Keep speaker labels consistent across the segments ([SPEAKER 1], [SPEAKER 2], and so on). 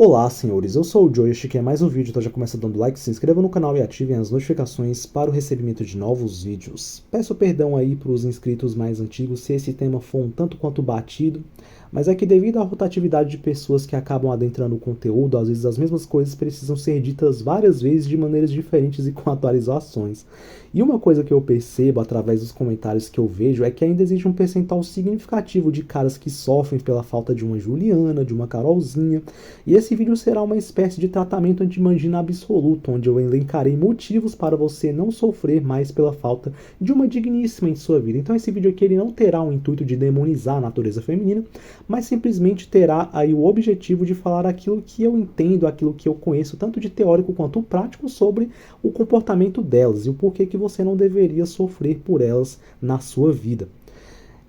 [SPEAKER 1] Olá, senhores, eu sou o Joe e este aqui é mais um vídeo, então já começa dando like, se inscreva no canal e ativem as notificações para o recebimento de novos vídeos. Peço perdão aí para os inscritos mais antigos se esse tema for um tanto quanto batido, mas é que devido à rotatividade de pessoas que acabam adentrando o conteúdo, às vezes as mesmas coisas precisam ser ditas várias vezes de maneiras diferentes e com atualizações. E uma coisa que eu percebo através dos comentários que eu vejo é que ainda existe um percentual significativo de caras que sofrem pela falta de uma Juliana, de uma Carolzinha, e esse vídeo será uma espécie de tratamento anti-mangina absoluto, onde eu elencarei motivos para você não sofrer mais pela falta de uma digníssima em sua vida. Então esse vídeo aqui ele não terá o intuito de demonizar a natureza feminina, mas simplesmente terá aí o objetivo de falar aquilo que eu entendo, aquilo que eu conheço, tanto de teórico quanto prático, sobre o comportamento delas e o porquê que você não deveria sofrer por elas na sua vida.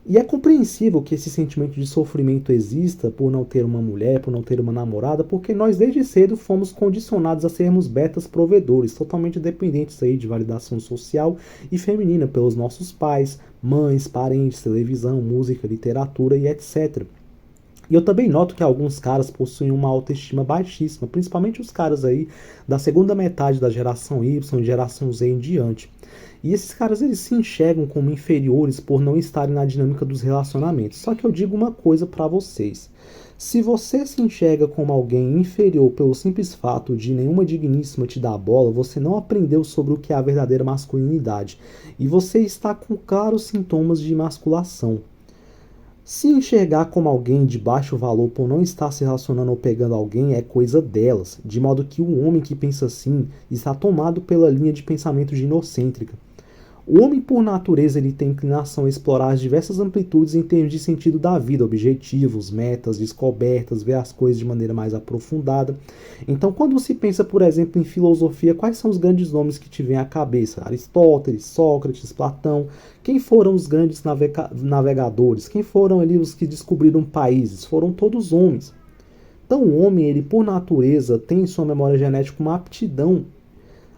[SPEAKER 1] E é compreensível que esse sentimento de sofrimento exista por não ter uma mulher, por não ter uma namorada, porque nós desde cedo fomos condicionados a sermos betas provedores, totalmente dependentes aí de validação social e feminina pelos nossos pais, mães, parentes, televisão, música, literatura e etc. E eu também noto que alguns caras possuem uma autoestima baixíssima, principalmente os caras aí da segunda metade da geração Y e geração Z em diante. E esses caras eles se enxergam como inferiores por não estarem na dinâmica dos relacionamentos. Só que eu digo uma coisa pra vocês. Se você se enxerga como alguém inferior pelo simples fato de nenhuma digníssima te dar bola, você não aprendeu sobre o que é a verdadeira masculinidade. E você está com claros sintomas de emasculação. Se enxergar como alguém de baixo valor por não estar se relacionando ou pegando alguém é coisa delas, de modo que o homem que pensa assim está tomado pela linha de pensamento ginocêntrica. O homem, por natureza, ele tem inclinação a explorar as diversas amplitudes em termos de sentido da vida, objetivos, metas, descobertas, ver as coisas de maneira mais aprofundada. Então, quando se pensa, por exemplo, em filosofia, quais são os grandes nomes que te vêm à cabeça? Aristóteles, Sócrates, Platão. Quem foram os grandes navegadores? Quem foram ali os que descobriram países? Foram todos homens. Então, o homem, ele, por natureza, tem em sua memória genética uma aptidão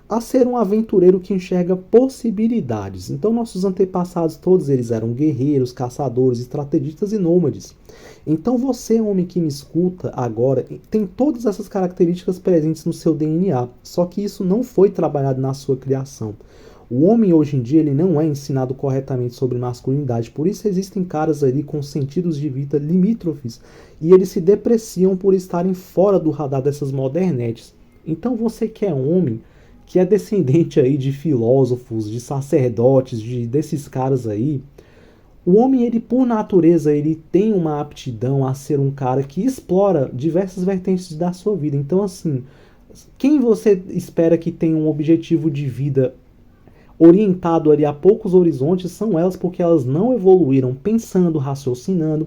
[SPEAKER 1] a ser um aventureiro que enxerga possibilidades. Então nossos antepassados, todos eles eram guerreiros, caçadores, estrategistas e nômades. Então você, homem que me escuta agora, tem todas essas características presentes no seu DNA, só que isso não foi trabalhado na sua criação. O homem hoje em dia ele não é ensinado corretamente sobre masculinidade, por isso existem caras ali com sentidos de vida limítrofes e eles se depreciam por estarem fora do radar dessas modernetes. Então você que é homem, que é descendente aí de filósofos, de sacerdotes, desses caras aí, o homem, ele por natureza, ele tem uma aptidão a ser um cara que explora diversas vertentes da sua vida. Então, assim, quem você espera que tenha um objetivo de vida orientado ali a poucos horizontes são elas, porque elas não evoluíram pensando, raciocinando.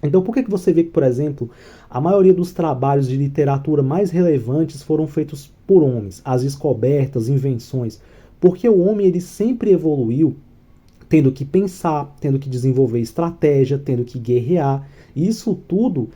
[SPEAKER 1] Então, por que você vê que, por exemplo, a maioria dos trabalhos de literatura mais relevantes foram feitos por homens? As descobertas, invenções. Porque o homem ele sempre evoluiu tendo que pensar, tendo que desenvolver estratégia, tendo que guerrear. E isso tudo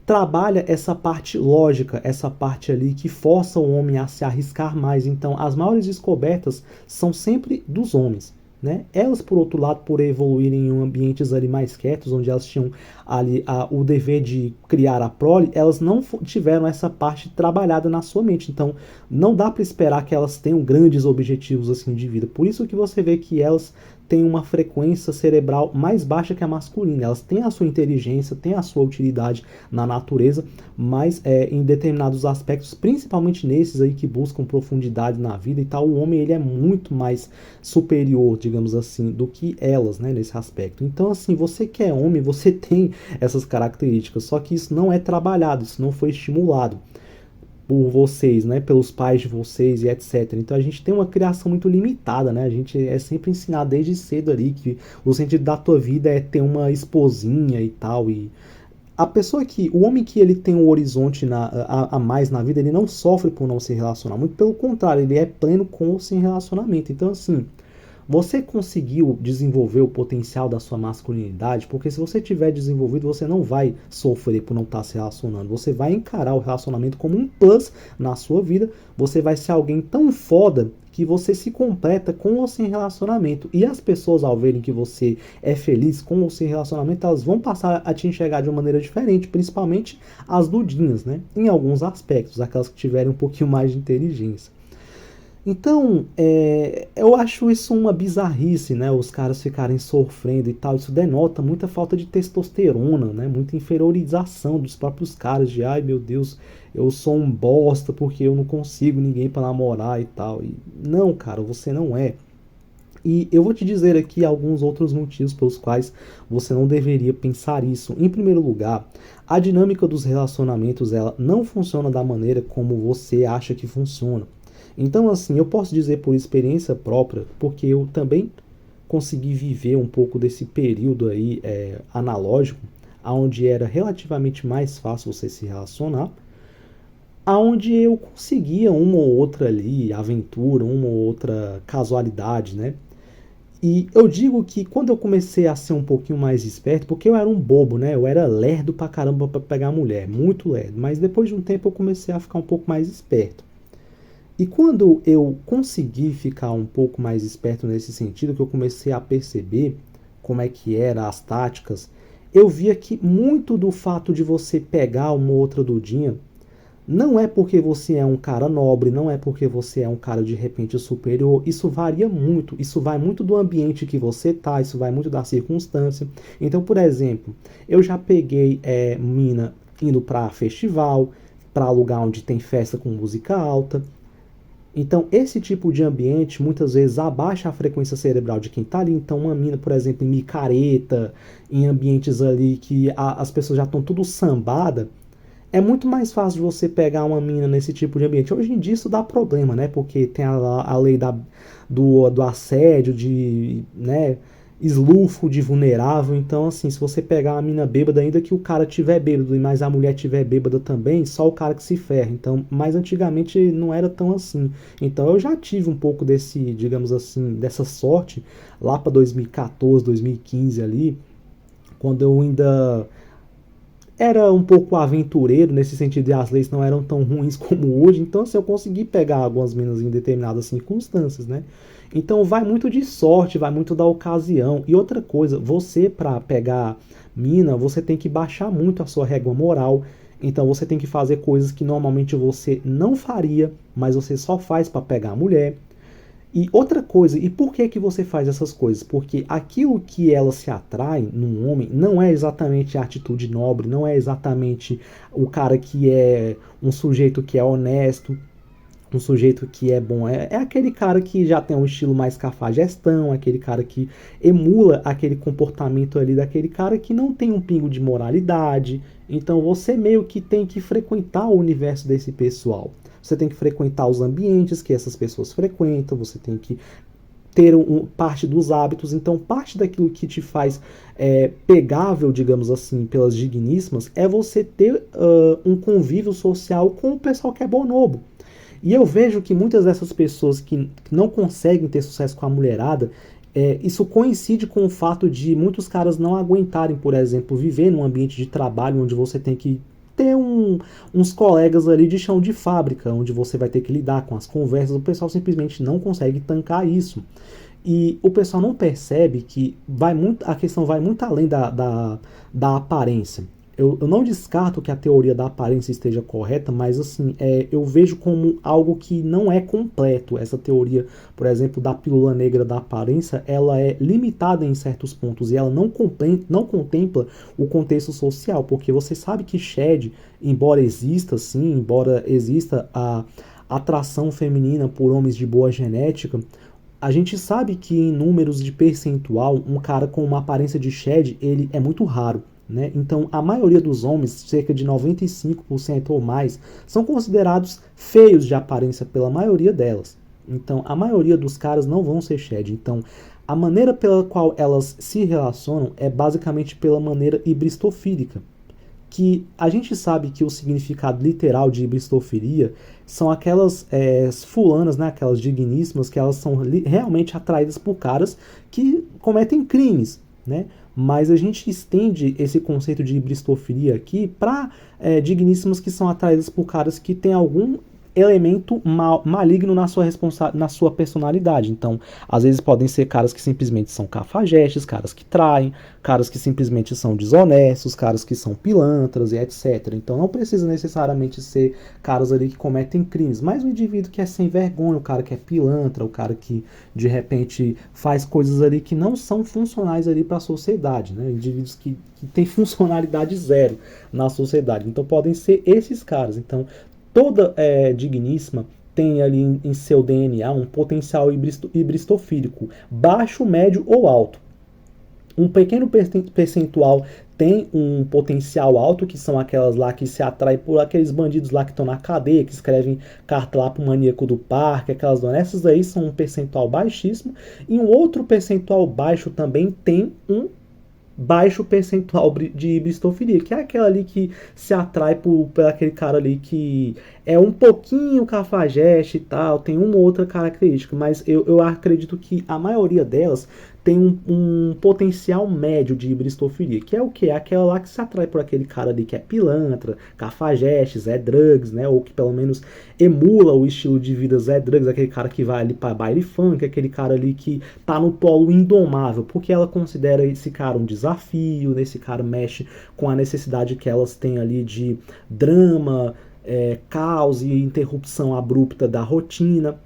[SPEAKER 1] trabalha essa parte lógica, essa parte ali que força o homem a se arriscar mais. Então, as maiores descobertas são sempre dos homens. Né? Elas, por outro lado, por evoluírem em ambientes ali mais quietos, onde elas tinham ali o dever de criar a prole, elas não tiveram essa parte trabalhada na sua mente. Então, não dá para esperar que elas tenham grandes objetivos assim de vida. Por isso que você vê que elas têm uma frequência cerebral mais baixa que a masculina. Elas têm a sua inteligência, têm a sua utilidade na natureza, mas em determinados aspectos, principalmente nesses aí que buscam profundidade na vida e tal, o homem ele é muito mais superior, digamos assim, do que elas, né, nesse aspecto. Então, assim, você que é homem, você tem essas características, só que isso não é trabalhado, isso não foi estimulado por vocês, né, pelos pais de vocês e etc. Então a gente tem uma criação muito limitada, né? A gente é sempre ensinado desde cedo ali que o sentido da tua vida é ter uma esposinha e tal. E a pessoa que, o homem que ele tem um horizonte a mais na vida, ele não sofre por não se relacionar. Muito pelo contrário, ele é pleno com ou sem relacionamento. Então assim, você conseguiu desenvolver o potencial da sua masculinidade, porque se você tiver desenvolvido, você não vai sofrer por não estar se relacionando. Você vai encarar o relacionamento como um plus na sua vida. Você vai ser alguém tão foda que você se completa com ou sem relacionamento. E as pessoas, ao verem que você é feliz com ou sem relacionamento, elas vão passar a te enxergar de uma maneira diferente, principalmente as dudinhas, né? Em alguns aspectos, aquelas que tiverem um pouquinho mais de inteligência. Então, eu acho isso uma bizarrice, né? Os caras ficarem sofrendo e tal. Isso denota muita falta de testosterona, né? Muita inferiorização dos próprios caras. De, ai meu Deus, eu sou um bosta porque eu não consigo ninguém pra namorar e tal. E, não, cara, você não é. E eu vou te dizer aqui alguns outros motivos pelos quais você não deveria pensar isso. Em primeiro lugar, a dinâmica dos relacionamentos ela não funciona da maneira como você acha que funciona. Então, assim, eu posso dizer por experiência própria, porque eu também consegui viver um pouco desse período aí analógico, onde era relativamente mais fácil você se relacionar, aonde eu conseguia uma ou outra ali aventura, uma ou outra casualidade, né? E eu digo que quando eu comecei a ser um pouquinho mais esperto, porque eu era um bobo, né? Eu era lerdo pra caramba pra pegar mulher, muito lerdo. Mas depois de um tempo eu comecei a ficar um pouco mais esperto. E quando eu consegui ficar um pouco mais esperto nesse sentido, que eu comecei a perceber como é que eram as táticas, eu via que muito do fato de você pegar uma outra dudinha não é porque você é um cara nobre, não é porque você é um cara de repente superior, isso varia muito, isso vai muito do ambiente que você tá, isso vai muito da circunstância. Então, por exemplo, eu já peguei mina indo para festival, para lugar onde tem festa com música alta. Então, esse tipo de ambiente muitas vezes abaixa a frequência cerebral de quem está ali. Então, uma mina, por exemplo, em micareta, em ambientes ali que as pessoas já estão tudo sambada, é muito mais fácil de você pegar uma mina nesse tipo de ambiente. Hoje em dia isso dá problema, né? Porque tem a lei do assédio, de, né, esluфo de vulnerável. Então, assim, se você pegar uma mina bêbada, ainda que o cara tiver bêbado e mais a mulher tiver bêbada também, só o cara que se ferra. Então, mas antigamente não era tão assim. Então, eu já tive um pouco desse, digamos assim, dessa sorte lá para 2014, 2015 ali, quando eu ainda era um pouco aventureiro, nesse sentido de as leis não eram tão ruins como hoje, então assim, eu consegui pegar algumas minas em determinadas circunstâncias, né? Então vai muito de sorte, vai muito da ocasião. E outra coisa, você para pegar mina, você tem que baixar muito a sua régua moral, então você tem que fazer coisas que normalmente você não faria, mas você só faz para pegar a mulher. E outra coisa, e por que que você faz essas coisas? Porque aquilo que ela se atrai num homem não é exatamente a atitude nobre, não é exatamente o cara que é um sujeito que é honesto, um sujeito que é bom. É aquele cara que já tem um estilo mais cafajestão, aquele cara que emula aquele comportamento ali daquele cara que não tem um pingo de moralidade. Então você meio que tem que frequentar o universo desse pessoal. Você tem que frequentar os ambientes que essas pessoas frequentam, você tem que ter parte dos hábitos. Então, parte daquilo que te faz pegável, digamos assim, pelas digníssimas, é você ter um convívio social com o pessoal que é bonobo. E eu vejo que muitas dessas pessoas que não conseguem ter sucesso com a mulherada, isso coincide com o fato de muitos caras não aguentarem, por exemplo, viver num ambiente de trabalho onde você tem que ter uns colegas ali de chão de fábrica, onde você vai ter que lidar com as conversas. O pessoal simplesmente não consegue tancar isso. E o pessoal não percebe que a questão vai muito além da aparência. Eu não descarto que a teoria da aparência esteja correta, mas assim, eu vejo como algo que não é completo. Essa teoria, por exemplo, da pílula negra da aparência, ela é limitada em certos pontos e ela não contempla o contexto social, porque você sabe que Shed, embora exista sim, embora exista a atração feminina por homens de boa genética, a gente sabe que em números de percentual, um cara com uma aparência de Shed, ele é muito raro. Né? Então, a maioria dos homens, cerca de 95% ou mais, são considerados feios de aparência pela maioria delas. Então, a maioria dos caras não vão ser Shed. Então, a maneira pela qual elas se relacionam é basicamente pela maneira hibristofílica. Que a gente sabe que o significado literal de hibristofilia são aquelas fulanas, né? Aquelas digníssimas, que elas são realmente atraídas por caras que cometem crimes, né? Mas a gente estende esse conceito de hibristofilia aqui para digníssimas que são atraídas por caras que têm algum elemento maligno na sua personalidade. Então, às vezes podem ser caras que simplesmente são cafajestes, caras que traem, caras que simplesmente são desonestos, caras que são pilantras e etc. Então, não precisa necessariamente ser caras ali que cometem crimes, mas o indivíduo que é sem vergonha, o cara que é pilantra, o cara que de repente faz coisas ali que não são funcionais ali para a sociedade, né? Indivíduos que têm funcionalidade zero na sociedade. Então, podem ser esses caras. Então, toda digníssima tem ali em seu DNA um potencial hibristofílico, baixo, médio ou alto. Um pequeno percentual tem um potencial alto, que são aquelas lá que se atraem por aqueles bandidos lá que estão na cadeia, que escrevem carta lá pro maníaco do parque, aquelas donas. Essas aí são um percentual baixíssimo. E um outro percentual baixo também tem um baixo percentual de hibristofilia, que é aquela ali que se atrai por aquele cara ali que é um pouquinho cafajeste e tal, tem uma ou outra característica, mas eu acredito que a maioria delas tem um potencial médio de hibristofilia, que é o que? É aquela lá que se atrai por aquele cara ali que é pilantra, cafajeste, Zé Drugs, né? Ou que pelo menos emula o estilo de vida Zé Drugs, aquele cara que vai ali para baile funk, aquele cara ali que tá no polo indomável, porque ela considera esse cara um desafio, esse cara mexe com a necessidade que elas têm ali de drama, caos e interrupção abrupta da rotina.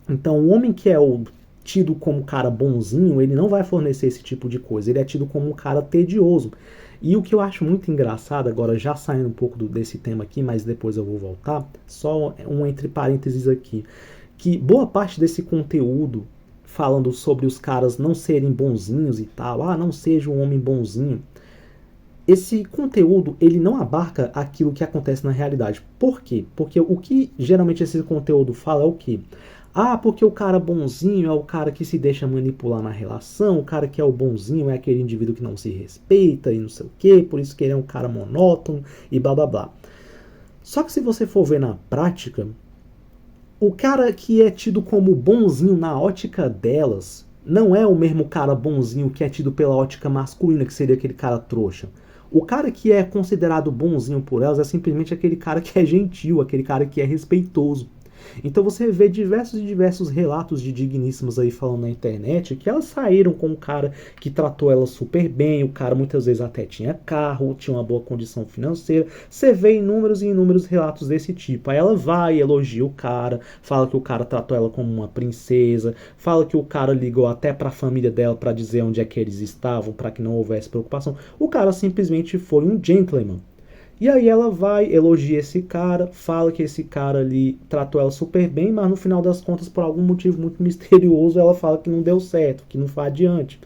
[SPEAKER 1] Então o homem que é tido como cara bonzinho, ele não vai fornecer esse tipo de coisa, ele é tido como um cara tedioso. E o que eu acho muito engraçado, agora já saindo um pouco desse tema aqui, mas depois eu vou voltar, só um entre parênteses aqui, que boa parte desse conteúdo falando sobre os caras não serem bonzinhos e tal, não seja um homem bonzinho, esse conteúdo, ele não abarca aquilo que acontece na realidade. Por quê? Porque o que geralmente esse conteúdo fala é o quê? Porque o cara bonzinho é o cara que se deixa manipular na relação, o cara que é o bonzinho é aquele indivíduo que não se respeita e não sei o quê, por isso que ele é um cara monótono e blá blá blá. Só que se você for ver na prática, o cara que é tido como bonzinho na ótica delas não é o mesmo cara bonzinho que é tido pela ótica masculina, que seria aquele cara trouxa. O cara que é considerado bonzinho por elas é simplesmente aquele cara que é gentil, aquele cara que é respeitoso. Então você vê diversos e diversos relatos de digníssimas aí falando na internet que elas saíram com um cara que tratou elas super bem, o cara muitas vezes até tinha carro, tinha uma boa condição financeira. Você vê inúmeros e inúmeros relatos desse tipo. Aí ela vai, elogia o cara, fala que o cara tratou ela como uma princesa, fala que o cara ligou até para a família dela para dizer onde é que eles estavam, para que não houvesse preocupação. O cara simplesmente foi um gentleman. E aí ela vai, elogia esse cara, fala que esse cara ali tratou ela super bem, mas no final das contas, por algum motivo muito misterioso, ela fala que não deu certo, que não foi adiante.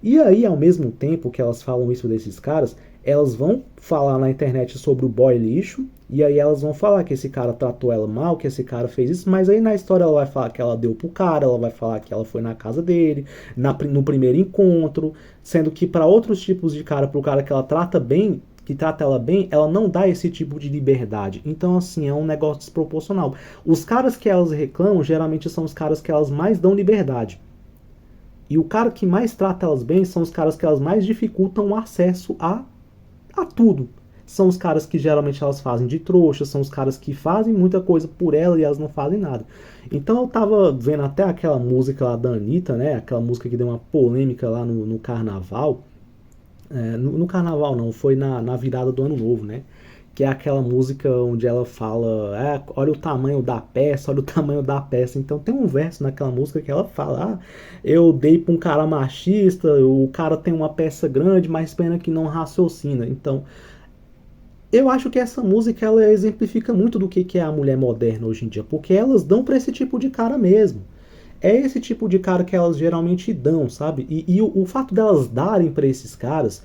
[SPEAKER 1] E aí, ao mesmo tempo que elas falam isso desses caras, elas vão falar na internet sobre o boy lixo, e aí elas vão falar que esse cara tratou ela mal, que esse cara fez isso, mas aí na história ela vai falar que ela deu pro cara, ela vai falar que ela foi na casa dele, no primeiro encontro, sendo que para outros tipos de cara, pro cara que ela trata bem, que trata ela bem, ela não dá esse tipo de liberdade. Então, assim, é um negócio desproporcional. Os caras que elas reclamam, geralmente são os caras que elas mais dão liberdade. E o cara que mais trata elas bem são os caras que elas mais dificultam o acesso a tudo. São os caras que geralmente elas fazem de trouxa, são os caras que fazem muita coisa por ela e elas não fazem nada. Então eu tava vendo até aquela música lá da Anitta, né? Aquela música que deu uma polêmica lá no carnaval. No carnaval não, foi na virada do ano novo, né? Que é aquela música onde ela fala, olha o tamanho da peça, olha o tamanho da peça. Então tem um verso naquela música que ela fala, eu dei pra um cara machista, o cara tem uma peça grande, mas pena que não raciocina. Então, eu acho que essa música ela exemplifica muito do que é a mulher moderna hoje em dia, porque elas dão pra esse tipo de cara mesmo. É esse tipo de cara que elas geralmente dão, sabe? E o fato delas darem para esses caras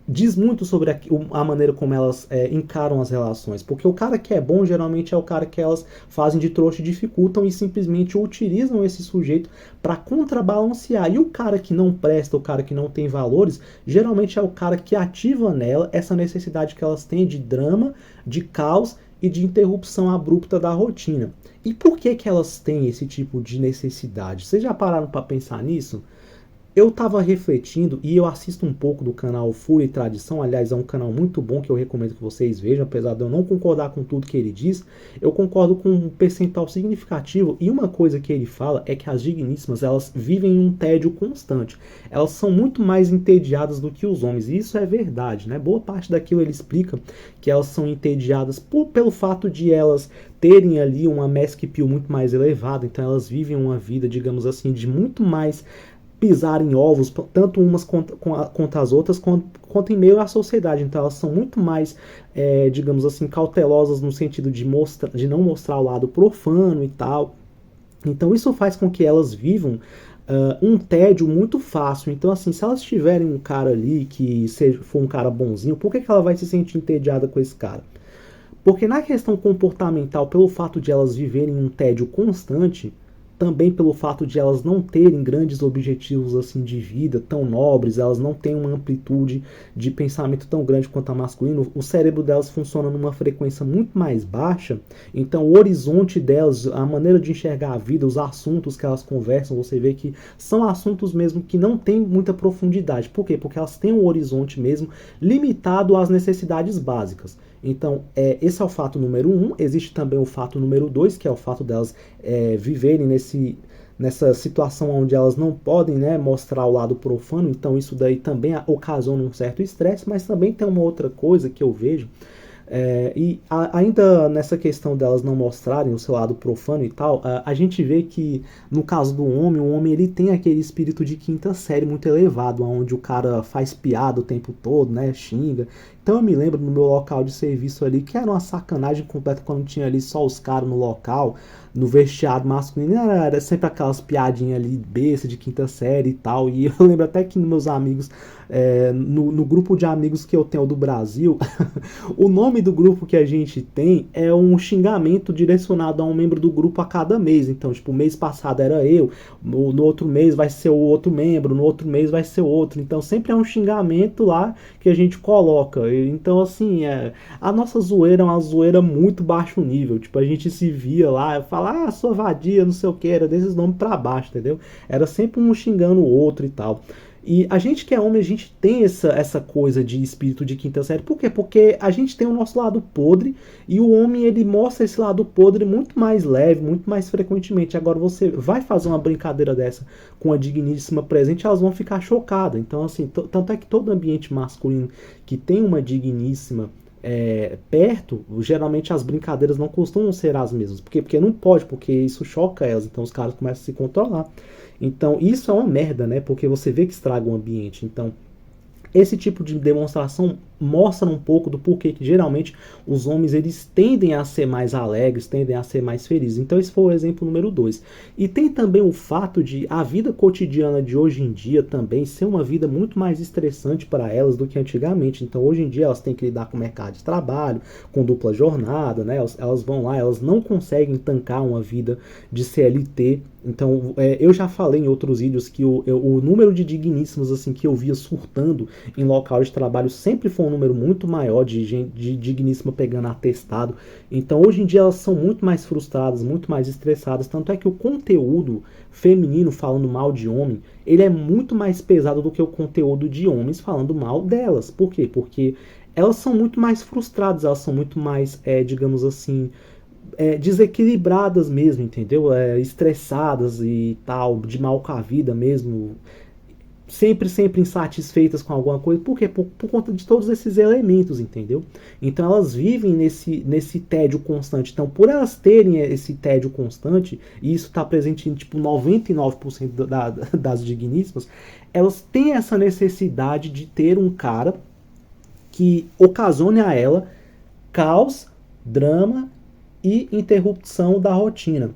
[SPEAKER 1] diz muito sobre a maneira como elas encaram as relações. Porque o cara que é bom geralmente é o cara que elas fazem de trouxa e dificultam e simplesmente utilizam esse sujeito para contrabalancear. E o cara que não presta, o cara que não tem valores, geralmente é o cara que ativa nela essa necessidade que elas têm de drama, de caos e de interrupção abrupta da rotina. E por que elas têm esse tipo de necessidade? Vocês já pararam para pensar nisso? Eu tava refletindo, e eu assisto um pouco do canal Fúria e Tradição, aliás, é um canal muito bom que eu recomendo que vocês vejam, apesar de eu não concordar com tudo que ele diz, eu concordo com um percentual significativo, e uma coisa que ele fala é que as digníssimas, elas vivem em um tédio constante. Elas são muito mais entediadas do que os homens, e isso é verdade, né? Boa parte daquilo ele explica que elas são entediadas pelo fato de elas terem ali uma mask appeal muito mais elevada, então elas vivem uma vida, digamos assim, de muito mais pisar em ovos, tanto umas contra as outras, quanto em meio à sociedade. Então elas são muito mais, digamos assim, cautelosas no sentido de não mostrar o lado profano e tal. Então isso faz com que elas vivam um tédio muito fácil. Então, assim, se elas tiverem um cara ali que for um cara bonzinho, por que ela vai se sentir entediada com esse cara? Porque na questão comportamental, pelo fato de elas viverem um tédio constante, também pelo fato de elas não terem grandes objetivos assim de vida tão nobres, elas não têm uma amplitude de pensamento tão grande quanto a masculina, o cérebro delas funciona numa frequência muito mais baixa, então o horizonte delas, a maneira de enxergar a vida, os assuntos que elas conversam, você vê que são assuntos mesmo que não têm muita profundidade. Por quê? Porque elas têm um horizonte mesmo limitado às necessidades básicas. Então, esse é o fato número 1. Existe também o fato número 2, que é o fato delas viverem nessa situação onde elas não podem, né, mostrar o lado profano. Então, isso daí também ocasiona um certo estresse, mas também tem uma outra coisa que eu vejo. Ainda nessa questão delas não mostrarem o seu lado profano e tal, a gente vê que no caso do homem, o homem ele tem aquele espírito de quinta série muito elevado, onde o cara faz piada o tempo todo, né, xinga. Então eu me lembro no meu local de serviço ali que era uma sacanagem completa quando tinha ali só os caras no local, no vestiário masculino, era sempre aquelas piadinhas ali besta de quinta série e tal. E eu lembro até que meus amigos, no grupo de amigos que eu tenho do Brasil, o nome do grupo que a gente tem é um xingamento direcionado a um membro do grupo a cada mês. Então, tipo, o mês passado era eu, no outro mês vai ser o outro membro, no outro mês vai ser outro. Então, sempre é um xingamento lá que a gente coloca. Então, assim, a nossa zoeira é uma zoeira muito baixo nível. Tipo, a gente se via lá, falar, sua vadia, não sei o que, era desses nomes pra baixo, entendeu? Era sempre um xingando o outro e tal. E a gente que é homem, a gente tem essa coisa de espírito de quinta série. Por quê? Porque a gente tem o nosso lado podre e o homem ele mostra esse lado podre muito mais leve, muito mais frequentemente. Agora você vai fazer uma brincadeira dessa com a digníssima presente, elas vão ficar chocadas. Então, assim, tanto é que todo ambiente masculino que tem uma digníssima perto, geralmente as brincadeiras não costumam ser as mesmas. Por quê? Porque não pode, porque isso choca elas. Então os caras começam a se controlar. Então isso é uma merda, né? Porque você vê que estraga o ambiente. Então esse tipo de demonstração mostra um pouco do porquê que geralmente os homens eles tendem a ser mais alegres, tendem a ser mais felizes. Então esse foi o exemplo número 2. E tem também o fato de a vida cotidiana de hoje em dia também ser uma vida muito mais estressante para elas do que antigamente. Então hoje em dia elas têm que lidar com o mercado de trabalho, com dupla jornada, né? Elas vão lá, elas não conseguem tancar uma vida de CLT. Então, eu já falei em outros vídeos que o número de digníssimos assim, que eu via surtando em local de trabalho sempre foi um número muito maior de digníssima pegando atestado. Então, hoje em dia, elas são muito mais frustradas, muito mais estressadas. Tanto é que o conteúdo feminino falando mal de homem, ele é muito mais pesado do que o conteúdo de homens falando mal delas. Por quê? Porque elas são muito mais frustradas, elas são muito mais, digamos assim, desequilibradas mesmo, entendeu? Estressadas e tal, de mal com a vida mesmo, sempre insatisfeitas com alguma coisa. Por quê? Por conta de todos esses elementos, entendeu? Então elas vivem nesse tédio constante. Então, por elas terem esse tédio constante, e isso está presente em tipo 99% das digníssimas, elas têm essa necessidade de ter um cara que ocasione a ela caos, drama e interrupção da rotina,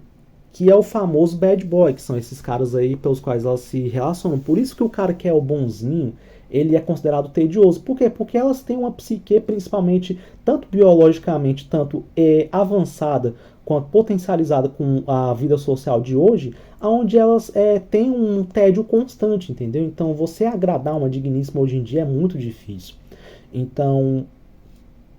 [SPEAKER 1] que é o famoso bad boy, que são esses caras aí pelos quais elas se relacionam. Por isso que o cara que é o bonzinho, ele é considerado tedioso. Por quê? Porque elas têm uma psique, principalmente, tanto biologicamente, tanto avançada, quanto potencializada com a vida social de hoje, onde elas têm um tédio constante, entendeu? Então, você agradar uma digníssima hoje em dia é muito difícil. Então,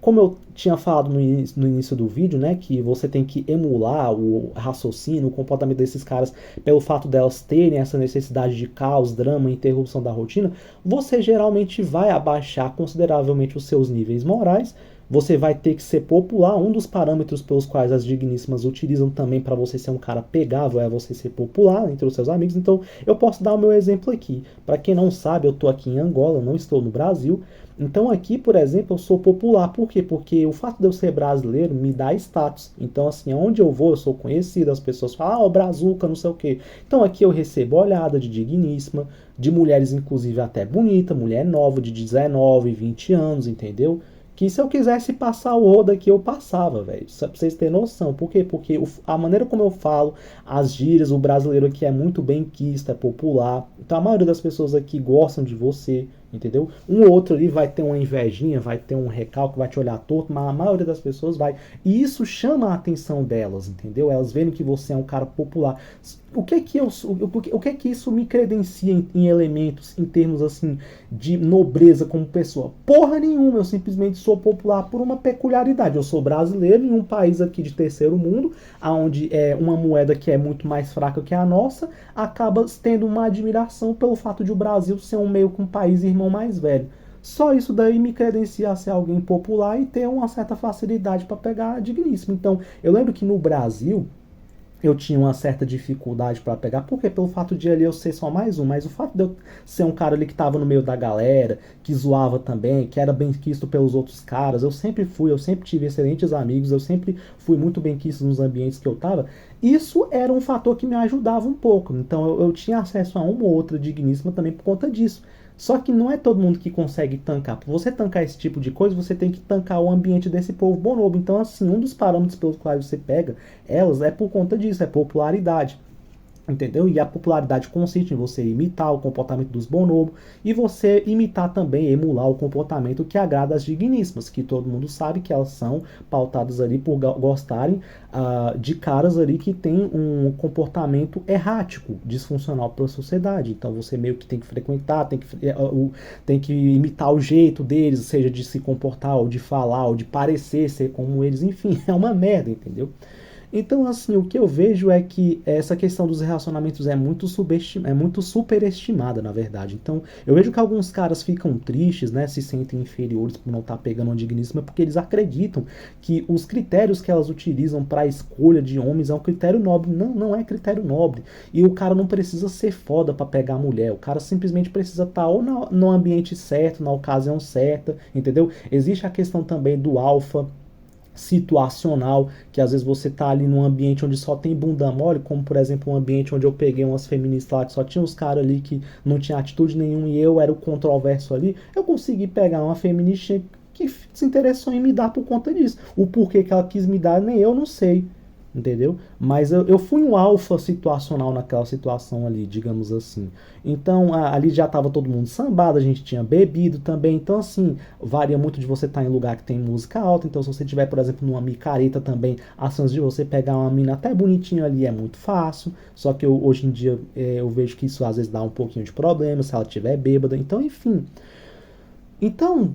[SPEAKER 1] como eu tinha falado no início do vídeo, né, que você tem que emular o raciocínio, o comportamento desses caras pelo fato delas terem essa necessidade de caos, drama, interrupção da rotina, você geralmente vai abaixar consideravelmente os seus níveis morais. Você vai ter que ser popular. Um dos parâmetros pelos quais as digníssimas utilizam também para você ser um cara pegável é você ser popular entre os seus amigos. Então, eu posso dar o meu exemplo aqui. Para quem não sabe, eu estou aqui em Angola, não estou no Brasil. Então, aqui, por exemplo, eu sou popular. Por quê? Porque o fato de eu ser brasileiro me dá status. Então, assim, onde eu vou, eu sou conhecido. As pessoas falam, o Brazuca, não sei o quê. Então, aqui eu recebo olhada de digníssima, de mulheres, inclusive, até bonita, mulher nova, de 19, 20 anos, entendeu? Que se eu quisesse passar o rodo aqui, eu passava, velho. Só pra vocês terem noção. Por quê? Porque a maneira como eu falo, as gírias, o brasileiro aqui é muito benquisto, é popular. Então a maioria das pessoas aqui gostam de você, entendeu? Um ou outro ali vai ter uma invejinha, vai ter um recalque, vai te olhar torto, mas a maioria das pessoas vai. E isso chama a atenção delas, entendeu? Elas veem que você é um cara popular. O que é que isso me credencia em elementos, em termos assim, de nobreza como pessoa? Porra nenhuma, eu simplesmente sou popular por uma peculiaridade. Eu sou brasileiro em um país aqui de terceiro mundo, onde é uma moeda que é muito mais fraca que a nossa, acaba tendo uma admiração pelo fato de o Brasil ser um meio que um país irmão mais velho. Só isso daí me credencia a ser alguém popular e ter uma certa facilidade para pegar digníssimo. Então, eu lembro que no Brasil eu tinha uma certa dificuldade para pegar, porque pelo fato de ali eu ser só mais um, mas o fato de eu ser um cara ali que tava no meio da galera, que zoava também, que era bem quisto pelos outros caras, eu sempre tive excelentes amigos, eu sempre fui muito bem quisto nos ambientes que eu tava, isso era um fator que me ajudava um pouco, então eu tinha acesso a uma ou outra digníssima também por conta disso. Só que não é todo mundo que consegue tancar. Para você tancar esse tipo de coisa, você tem que tancar o ambiente desse povo bonobo. Então, assim, um dos parâmetros pelos quais você pega elas é por conta disso, é popularidade. Entendeu? E a popularidade consiste em você imitar o comportamento dos bonobos e você imitar também, emular o comportamento que agrada as digníssimas, que todo mundo sabe que elas são pautadas ali por gostarem de caras ali que tem um comportamento errático, disfuncional para a sociedade. Então você meio que tem que frequentar, tem que imitar o jeito deles, seja de se comportar, ou de falar, ou de parecer ser como eles, enfim, é uma merda, entendeu? Então, assim, o que eu vejo é que essa questão dos relacionamentos é muito superestimada, na verdade. Então, eu vejo que alguns caras ficam tristes, né, se sentem inferiores por não estar pegando uma digníssima, porque eles acreditam que os critérios que elas utilizam para a escolha de homens é um critério nobre. Não, não é critério nobre. E o cara não precisa ser foda para pegar a mulher. O cara simplesmente precisa estar ou no ambiente certo, na ocasião certa, entendeu? Existe a questão também do alfa situacional, que às vezes você tá ali num ambiente onde só tem bunda mole, como por exemplo um ambiente onde eu peguei umas feministas lá que só tinha uns caras ali que não tinha atitude nenhuma e eu era o controverso ali, eu consegui pegar uma feminista que se interessou em me dar por conta disso. O porquê que ela quis me dar, nem eu não sei. Entendeu? Mas eu fui um alfa situacional naquela situação ali, digamos assim. Então, ali já estava todo mundo sambado, a gente tinha bebido também. Então, assim, varia muito de você estar em lugar que tem música alta. Então, se você tiver, por exemplo, numa micareta também, a chance de você pegar uma mina até bonitinha ali é muito fácil. Só que hoje em dia eu vejo que isso às vezes dá um pouquinho de problema se ela estiver bêbada. Então, enfim. Então,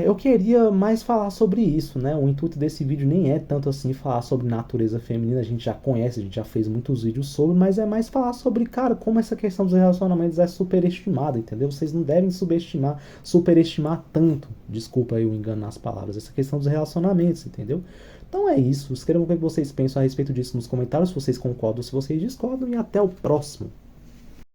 [SPEAKER 1] eu queria mais falar sobre isso, né? O intuito desse vídeo nem é tanto assim falar sobre natureza feminina, a gente já conhece, a gente já fez muitos vídeos sobre, mas é mais falar sobre, cara, como essa questão dos relacionamentos é superestimada, entendeu? Vocês não devem superestimar tanto, desculpa aí o engano nas palavras, essa questão dos relacionamentos, entendeu? Então é isso, escrevam o que vocês pensam a respeito disso nos comentários, se vocês concordam ou se vocês discordam, e até o próximo.